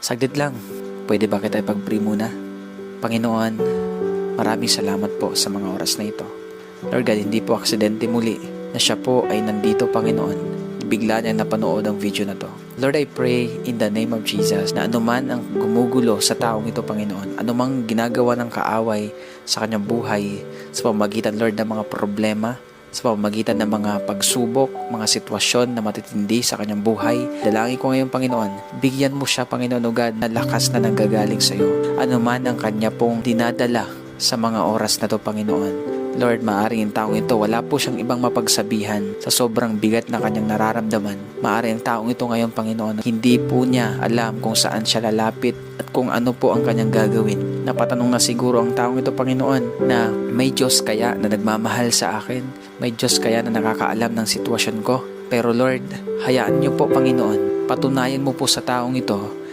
Saglit lang, pwede ba kita ipag-pray muna? Panginoon, maraming salamat po sa mga oras na ito. Lord God, hindi po aksidente muli na siya po ay nandito, Panginoon. Bigla niya napanood ang video na to. Lord, I pray in the name of Jesus na anuman ang gumugulo sa taong ito, Panginoon, anumang ginagawa ng kaaway sa kanyang buhay, sa pamamagitan, Lord, ng mga problema, sa pamamagitan ng mga pagsubok, mga sitwasyon na matitindi sa kanyang buhay. Dalangin ko ngayon, Panginoon, bigyan mo siya, Panginoon, o God, na lakas na nanggagaling sa iyo. Ano man ang kanya pong dinadala sa mga oras na to, Panginoon. Lord, maaaring ang taong ito, wala po siyang ibang mapagsabihan sa sobrang bigat na kanyang nararamdaman. Maaaring ang taong ito ngayon, Panginoon, hindi po niya alam kung saan siya lalapit at kung ano po ang kanyang gagawin. Napatanong na siguro ang taong ito, Panginoon, na may Diyos kaya na nagmamahal sa akin? May Diyos kaya na nakakaalam ng sitwasyon ko? Pero Lord, hayaan niyo po, Panginoon, patunayan mo po sa taong ito